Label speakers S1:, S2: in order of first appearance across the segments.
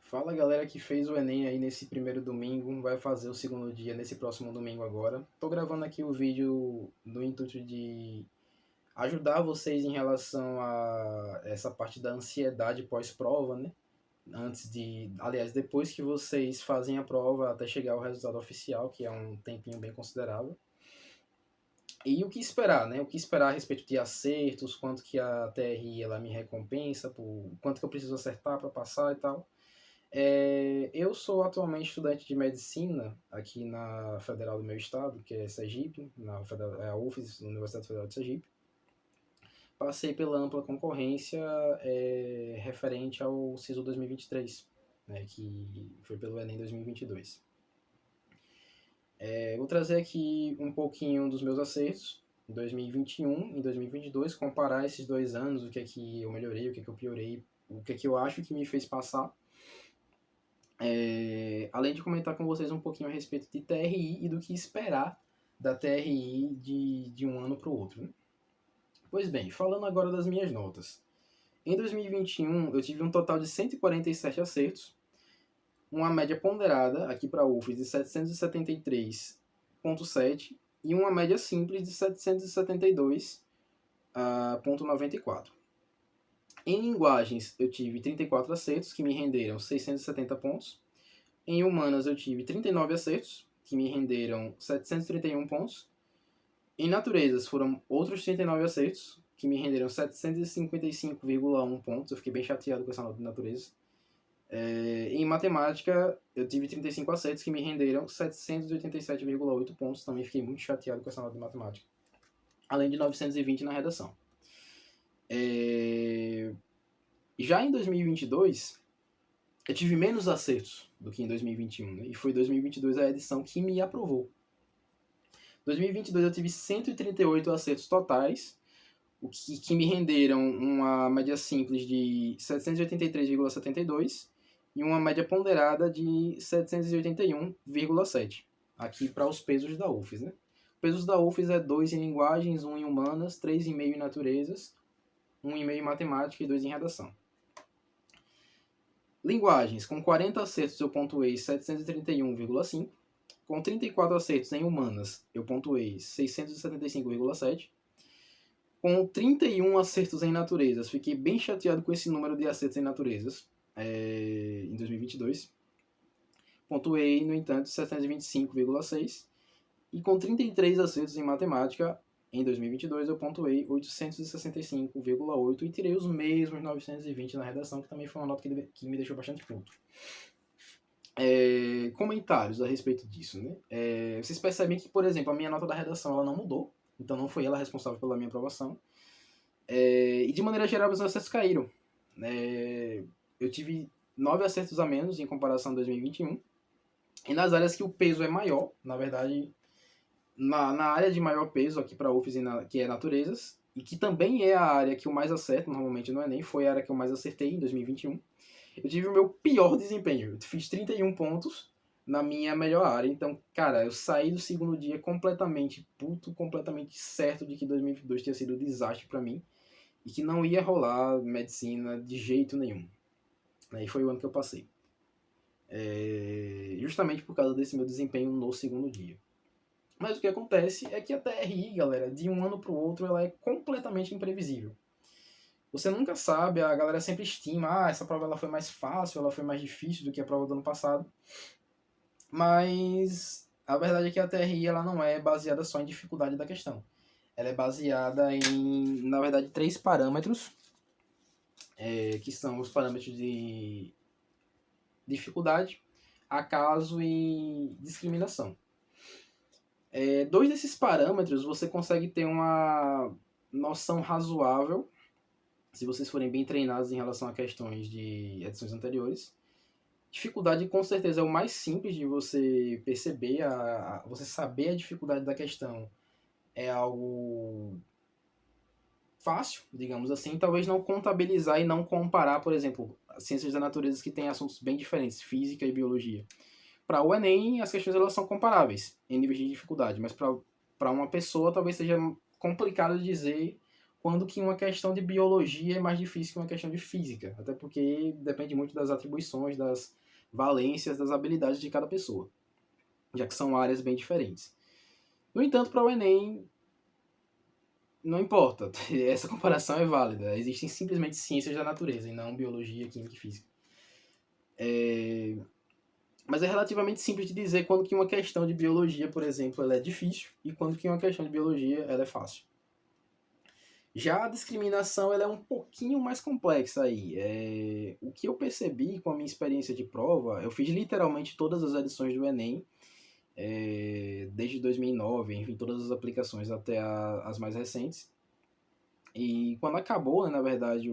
S1: Fala galera que fez o Enem aí nesse primeiro domingo, vai fazer o segundo dia nesse próximo domingo agora. Tô gravando aqui o vídeo no intuito de ajudar vocês em relação a essa parte da ansiedade pós-prova, né? Aliás, depois que vocês fazem a prova até chegar ao resultado oficial, que é um tempinho bem considerável. E o que esperar, né? O que esperar a respeito de acertos, quanto que a TRI ela me recompensa, por quanto que eu preciso acertar para passar e tal. Eu sou atualmente estudante de medicina aqui na Federal do meu estado, que é Sergipe, é a UFES, Universidade Federal de Sergipe. Passei pela ampla concorrência referente ao SISU 2023, né, que foi pelo Enem 2022. Vou trazer aqui um pouquinho dos meus acertos em 2021 e 2022, comparar esses 2 anos, o que é que eu melhorei, o que é que eu piorei, o que é que eu acho que me fez passar. Além de comentar com vocês um pouquinho a respeito de TRI e do que esperar da TRI de um ano para o outro. Né? Pois bem, falando agora das minhas notas. Em 2021, eu tive um total de 147 acertos, uma média ponderada aqui para a UFES de 773,7 e uma média simples de 772,94. Em linguagens, eu tive 34 acertos, que me renderam 670 pontos. Em humanas, eu tive 39 acertos, que me renderam 731 pontos. Em naturezas, foram outros 39 acertos, que me renderam 755,1 pontos. Eu fiquei bem chateado com essa nota de natureza. Em matemática, eu tive 35 acertos, que me renderam 787,8 pontos. Também fiquei muito chateado com essa nota de matemática. Além de 920 na redação. Já em 2022, eu tive menos acertos do que em 2021, né? E foi 2022 a edição que me aprovou. Em 2022 eu tive 138 acertos totais, o que me renderam uma média simples de 783,72 e uma média ponderada de 781,7. Aqui para os pesos da UFES, né? Pesos da UFES é 2 em linguagens, 1 em humanas, 3,5 em naturezas, 1,5 em matemática e 2 em redação. Linguagens, com 40 acertos eu pontuei 731,5. Com 34 acertos em humanas, eu pontuei 675,7. Com 31 acertos em naturezas, fiquei bem chateado com esse número de acertos em naturezas em 2022. Pontuei, no entanto, 725,6. E com 33 acertos em matemática, em 2022 eu pontuei 865,8 e tirei os mesmos 920 na redação, que também foi uma nota que me deixou bastante puto. Comentários a respeito disso, né? Vocês percebem que, por exemplo, a minha nota da redação ela não mudou, então não foi ela responsável pela minha aprovação. E de maneira geral, os acertos caíram. Eu tive 9 acertos a menos em comparação a 2021. E nas áreas que o peso é maior, na verdade, na área de maior peso aqui para a UFES, que é naturezas, e que também é a área que eu mais acerto, normalmente no Enem, foi a área que eu mais acertei em 2021. Eu tive o meu pior desempenho. Eu fiz 31 pontos na minha melhor área. Então, cara, eu saí do segundo dia completamente puto, completamente certo de que 2022 tinha sido um desastre para mim e que não ia rolar medicina de jeito nenhum. E foi o ano que eu passei. Justamente por causa desse meu desempenho no segundo dia. Mas o que acontece é que a TRI, galera, de um ano para o outro, ela é completamente imprevisível. Você nunca sabe, a galera sempre estima, essa prova ela foi mais fácil, ela foi mais difícil do que a prova do ano passado. Mas a verdade é que a TRI ela não é baseada só em dificuldade da questão. Ela é baseada em, na verdade, 3 parâmetros, que são os parâmetros de dificuldade, acaso e discriminação. 2 desses parâmetros você consegue ter uma noção razoável se vocês forem bem treinados em relação a questões de edições anteriores. Dificuldade com certeza é o mais simples de você perceber, você saber a dificuldade da questão é algo fácil, digamos assim, talvez não contabilizar e não comparar, por exemplo, ciências da natureza que têm assuntos bem diferentes, física e biologia. Para o Enem, as questões elas são comparáveis em níveis de dificuldade, mas para uma pessoa talvez seja complicado de dizer quando que uma questão de biologia é mais difícil que uma questão de física, até porque depende muito das atribuições, das valências, das habilidades de cada pessoa, já que são áreas bem diferentes. No entanto, para o Enem, não importa, essa comparação é válida. Existem simplesmente ciências da natureza e não biologia, química e física. Mas é relativamente simples de dizer quando que uma questão de biologia, por exemplo, ela é difícil e quando que uma questão de biologia ela é fácil. Já a discriminação ela é um pouquinho mais complexa aí. O que eu percebi com a minha experiência de prova, eu fiz literalmente todas as edições do Enem, desde 2009, enfim, todas as aplicações até as mais recentes. E quando acabou, né, na verdade,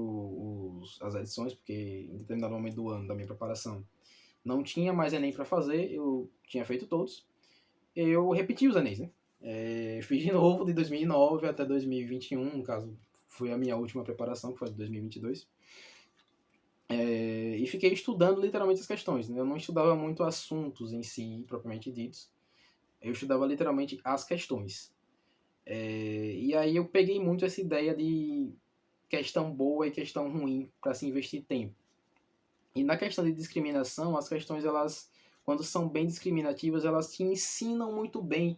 S1: as edições, porque em determinado momento do ano da minha preparação não tinha mais Enem para fazer, eu tinha feito todos, eu repeti os Enems, né? Fiz de novo de 2009 até 2021, no caso, foi a minha última preparação, que foi de 2022. E fiquei estudando literalmente as questões, né? Eu não estudava muito assuntos em si, propriamente ditos, eu estudava literalmente as questões. E aí eu peguei muito essa ideia de questão boa e questão ruim para se investir tempo. E na questão de discriminação, as questões, elas, quando são bem discriminativas, elas te ensinam muito bem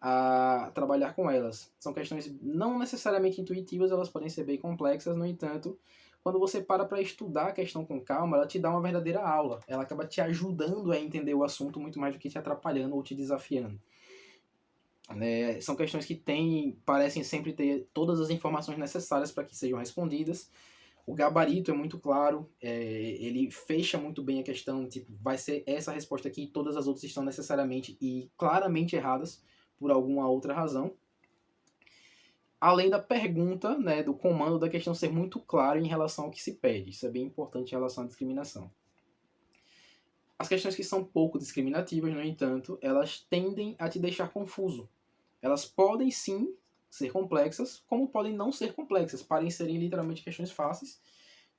S1: a trabalhar com elas. São questões não necessariamente intuitivas, elas podem ser bem complexas, no entanto, quando você para estudar a questão com calma, ela te dá uma verdadeira aula. Ela acaba te ajudando a entender o assunto muito mais do que te atrapalhando ou te desafiando. São questões que parecem sempre ter todas as informações necessárias para que sejam respondidas. O gabarito é muito claro, ele fecha muito bem a questão, tipo, vai ser essa resposta aqui, todas as outras estão necessariamente e claramente erradas por alguma outra razão. Além da pergunta, né, do comando da questão ser muito claro em relação ao que se pede. Isso é bem importante em relação à discriminação. As questões que são pouco discriminativas, no entanto, elas tendem a te deixar confuso. Elas podem sim ser complexas, como podem não ser complexas, podem serem literalmente questões fáceis,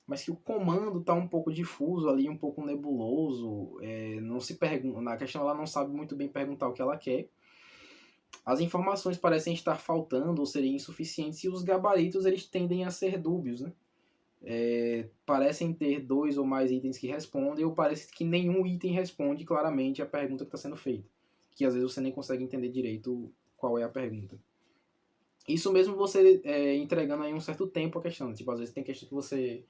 S1: mas que o comando está um pouco difuso ali, um pouco nebuloso, não se pergunta, na questão ela não sabe muito bem perguntar o que ela quer. As informações parecem estar faltando ou serem insuficientes e os gabaritos eles tendem a ser dúbios, né? Parecem ter 2 ou mais itens que respondem ou parece que nenhum item responde claramente a pergunta que está sendo feita, que às vezes você nem consegue entender direito qual é a pergunta. Isso mesmo você entregando aí um certo tempo a questão, tipo, às vezes tem questão que você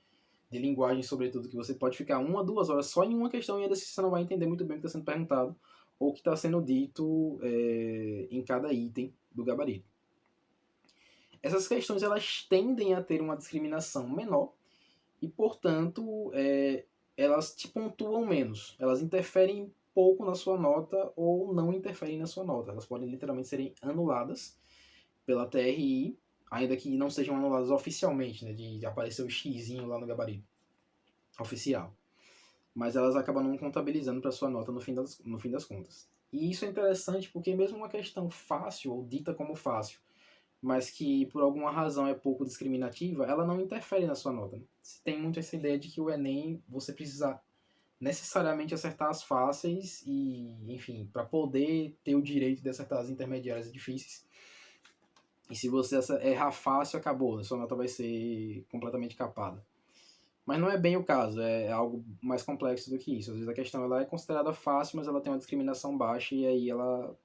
S1: de linguagem, sobretudo, que você pode ficar 1 a 2 horas só em uma questão e ainda assim você não vai entender muito bem o que está sendo perguntado ou o que está sendo dito em cada item do gabarito. Essas questões elas tendem a ter uma discriminação menor e, portanto, elas te pontuam menos. Elas interferem pouco na sua nota ou não interferem na sua nota. Elas podem literalmente serem anuladas pela TRI, ainda que não sejam anuladas oficialmente, né, de aparecer o xizinho lá no gabarito oficial. Mas elas acabam não contabilizando para sua nota no fim das contas. E isso é interessante porque mesmo uma questão fácil, ou dita como fácil, mas que por alguma razão é pouco discriminativa, ela não interfere na sua nota. Você tem muito essa ideia de que o Enem, você precisa necessariamente acertar as fáceis e, enfim, para poder ter o direito de acertar as intermediárias e difíceis. E se você errar fácil, acabou, sua nota vai ser completamente capada. Mas não é bem o caso, é algo mais complexo do que isso. Às vezes a questão ela é considerada fácil, mas ela tem uma discriminação baixa e aí ela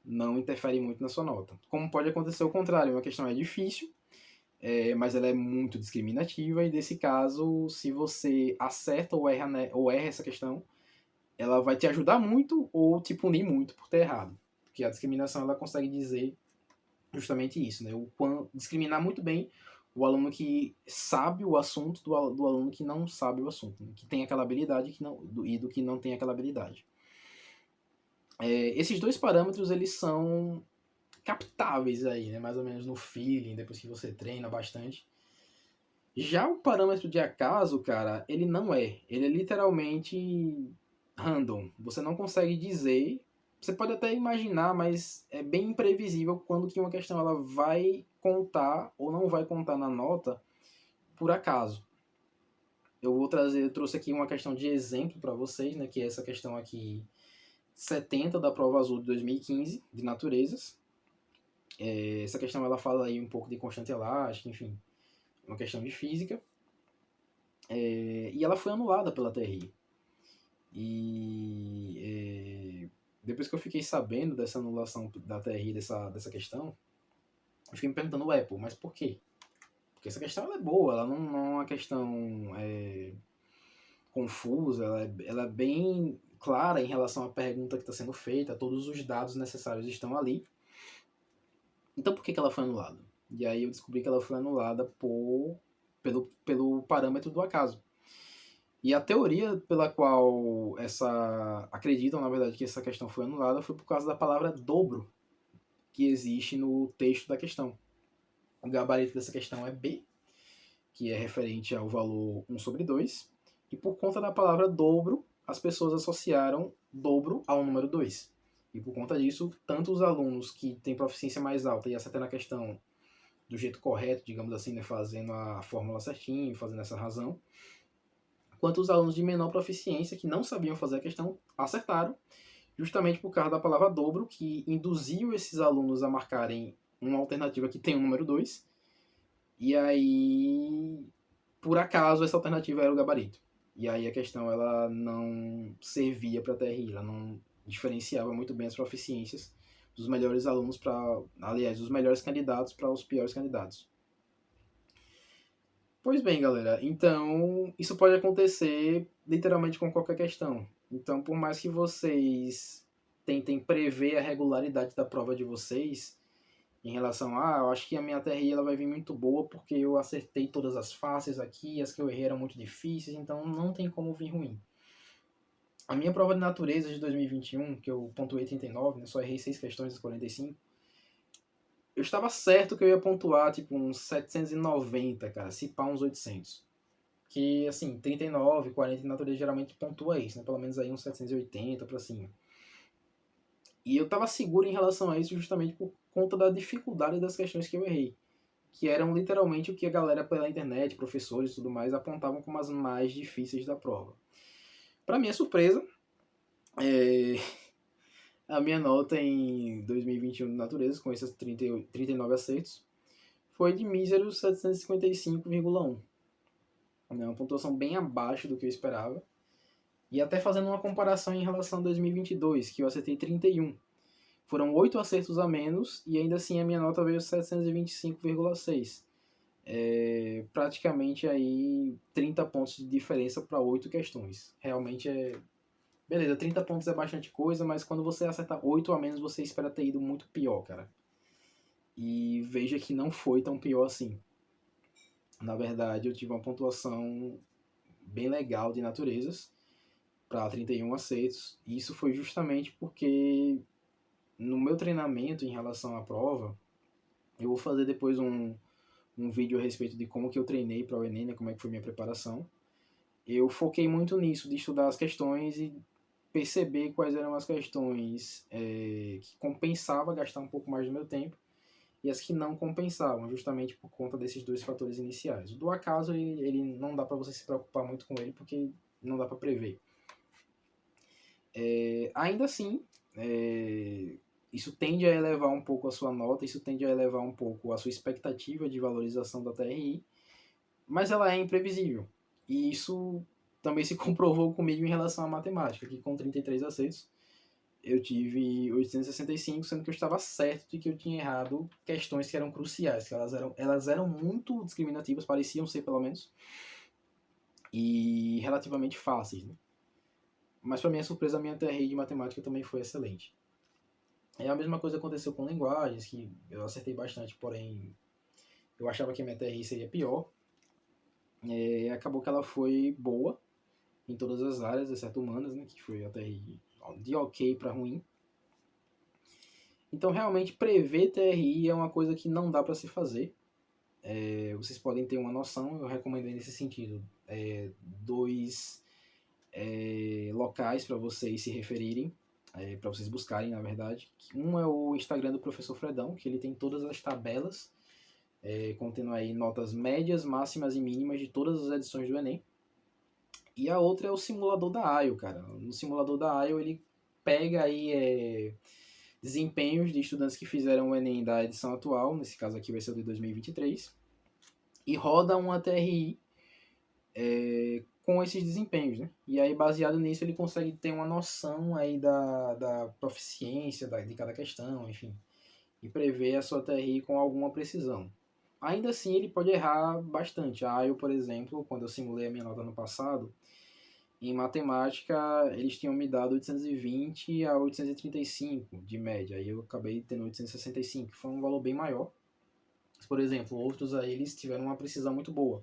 S1: não interfere muito na sua nota. Como pode acontecer o contrário, uma questão é difícil, mas ela é muito discriminativa e nesse caso, se você acerta ou erra essa questão, ela vai te ajudar muito ou te punir muito por ter errado. Porque a discriminação ela consegue dizer justamente isso, né? Discriminar muito bem o aluno que sabe o assunto do aluno que não sabe o assunto, né? Que tem aquela habilidade e do que não tem aquela habilidade. Esses dois parâmetros, eles são captáveis aí, né? Mais ou menos no feeling, depois que você treina bastante. Já o parâmetro de acaso, cara, ele não é. Ele é literalmente random. Você não consegue dizer. Você pode até imaginar, mas é bem imprevisível quando que uma questão ela vai contar ou não vai contar na nota por acaso. Eu trouxe aqui uma questão de exemplo para vocês, né, que é essa questão aqui 70 da prova azul de 2015, de naturezas. Essa questão ela fala aí um pouco de constante elástica, enfim, uma questão de física. E ela foi anulada pela TRI. E depois que eu fiquei sabendo dessa anulação da TRI, dessa questão, eu fiquei me perguntando, pô, mas por quê? Porque essa questão ela é boa, ela não é uma questão confusa, ela é bem clara em relação à pergunta que está sendo feita, todos os dados necessários estão ali. Então por que ela foi anulada? E aí eu descobri que ela foi anulada pelo parâmetro do acaso. E a teoria pela qual acreditam, na verdade, que essa questão foi anulada foi por causa da palavra dobro que existe no texto da questão. O gabarito dessa questão é B, que é referente ao valor 1 sobre 2, e por conta da palavra dobro, as pessoas associaram dobro ao número 2. E por conta disso, tanto os alunos que têm proficiência mais alta e acertando a questão do jeito correto, digamos assim, né, fazendo a fórmula certinho, fazendo essa razão, quanto os alunos de menor proficiência, que não sabiam fazer a questão, acertaram, justamente por causa da palavra dobro, que induziu esses alunos a marcarem uma alternativa que tem o número 2, e aí, por acaso, essa alternativa era o gabarito. E aí a questão ela não servia para a TRI, ela não diferenciava muito bem as proficiências dos melhores alunos aliás, dos melhores candidatos para os piores candidatos. Pois bem, galera, então isso pode acontecer literalmente com qualquer questão. Então, por mais que vocês tentem prever a regularidade da prova de vocês, em relação a, eu acho que a minha TRI ela vai vir muito boa porque eu acertei todas as faces aqui, as que eu errei eram muito difíceis, então não tem como vir ruim. A minha prova de natureza de 2021, que eu pontuei 39, né, só errei 6 questões das 45, eu estava certo que eu ia pontuar tipo uns 790, cara, se pá uns 800. Que, assim, 39, 40 de natureza geralmente pontua isso, né? Pelo menos aí uns 780 pra cima. E eu tava seguro em relação a isso justamente por conta da dificuldade das questões que eu errei. Que eram literalmente o que a galera pela internet, professores e tudo mais, apontavam como as mais difíceis da prova. Para minha surpresa, a minha nota em 2021 de natureza, com esses 39 acertos, foi de míseros 755,1. Uma pontuação bem abaixo do que eu esperava. E até fazendo uma comparação em relação a 2022, que eu acertei 31. Foram 8 acertos a menos e ainda assim a minha nota veio 725,6. Praticamente aí 30 pontos de diferença para 8 questões. Realmente Beleza, 30 pontos é bastante coisa, mas quando você acertar 8 a menos, você espera ter ido muito pior, cara. E veja que não foi tão pior assim. Na verdade, eu tive uma pontuação bem legal de naturezas para 31 aceitos. E isso foi justamente porque no meu treinamento em relação à prova, eu vou fazer depois um vídeo a respeito de como que eu treinei para o Enem, né, como é que foi minha preparação. Eu foquei muito nisso, de estudar as questões e perceber quais eram as questões que compensava gastar um pouco mais do meu tempo e as que não compensavam, justamente por conta desses dois fatores iniciais. O do acaso, ele não dá para você se preocupar muito com ele, porque não dá para prever. Ainda assim, isso tende a elevar um pouco a sua nota, isso tende a elevar um pouco a sua expectativa de valorização da TRI, mas ela é imprevisível. E isso também se comprovou comigo em relação à matemática, que com 33 aceitos eu tive 865, sendo que eu estava certo de que eu tinha errado questões que eram cruciais, que elas eram muito discriminativas, pareciam ser pelo menos, e relativamente fáceis, né? Mas para minha surpresa, a minha TRI de matemática também foi excelente. A mesma coisa aconteceu com linguagens, que eu acertei bastante, porém eu achava que a minha TRI seria pior. Acabou que ela foi boa em todas as áreas, exceto humanas, né, que foi a TRI de ok para ruim. Então, realmente, prever TRI é uma coisa que não dá para se fazer. Vocês podem ter uma noção, eu recomendo nesse sentido, dois locais para vocês se referirem, para vocês buscarem, na verdade. Um é o Instagram do Professor Fredão, que ele tem todas as tabelas, contendo aí notas médias, máximas e mínimas de todas as edições do Enem. E a outra é o simulador da IELTS, cara. No simulador da IELTS ele pega aí desempenhos de estudantes que fizeram o Enem da edição atual, nesse caso aqui vai ser o de 2023, e roda uma TRI com esses desempenhos, né? E aí, baseado nisso, ele consegue ter uma noção aí da proficiência de cada questão, enfim, e prever a sua TRI com alguma precisão. Ainda assim, ele pode errar bastante. Eu, por exemplo, quando eu simulei a minha nota no passado, em matemática, eles tinham me dado 820 a 835 de média, aí eu acabei tendo 865, que foi um valor bem maior. Mas, por exemplo, outros aí eles tiveram uma precisão muito boa.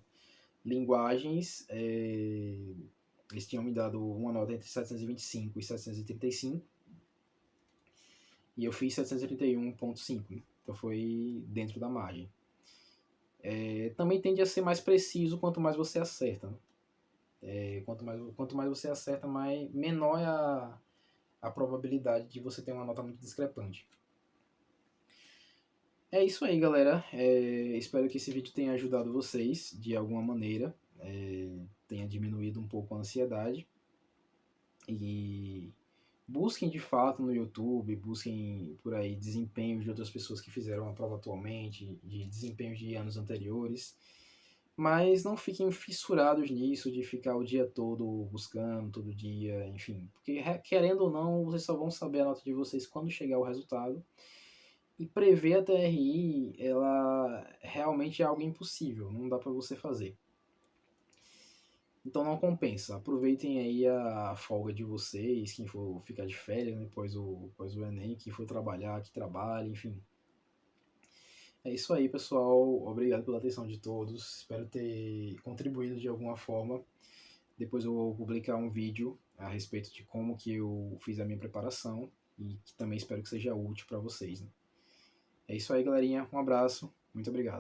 S1: Linguagens, eles tinham me dado uma nota entre 725 e 735, e eu fiz 731,5, então foi dentro da margem. Também tende a ser mais preciso quanto mais você acerta, né? Quanto mais você acerta, menor é a probabilidade de você ter uma nota muito discrepante. É isso aí, galera. Espero que esse vídeo tenha ajudado vocês de alguma maneira, tenha diminuído um pouco a ansiedade. E busquem de fato no YouTube, busquem por aí desempenhos de outras pessoas que fizeram a prova atualmente, de desempenhos de anos anteriores. Mas não fiquem fissurados nisso de ficar o dia todo buscando, todo dia, enfim. Porque querendo ou não, vocês só vão saber a nota de vocês quando chegar o resultado. E prever a TRI, ela realmente é algo impossível, não dá para você fazer. Então não compensa. Aproveitem aí a folga de vocês, quem for ficar de férias, né, após o Enem, quem for trabalhar, que trabalhe, enfim. É isso aí, pessoal. Obrigado pela atenção de todos. Espero ter contribuído de alguma forma. Depois eu vou publicar um vídeo a respeito de como que eu fiz a minha preparação e que também espero que seja útil para vocês, né? É isso aí, galerinha. Um abraço. Muito obrigado.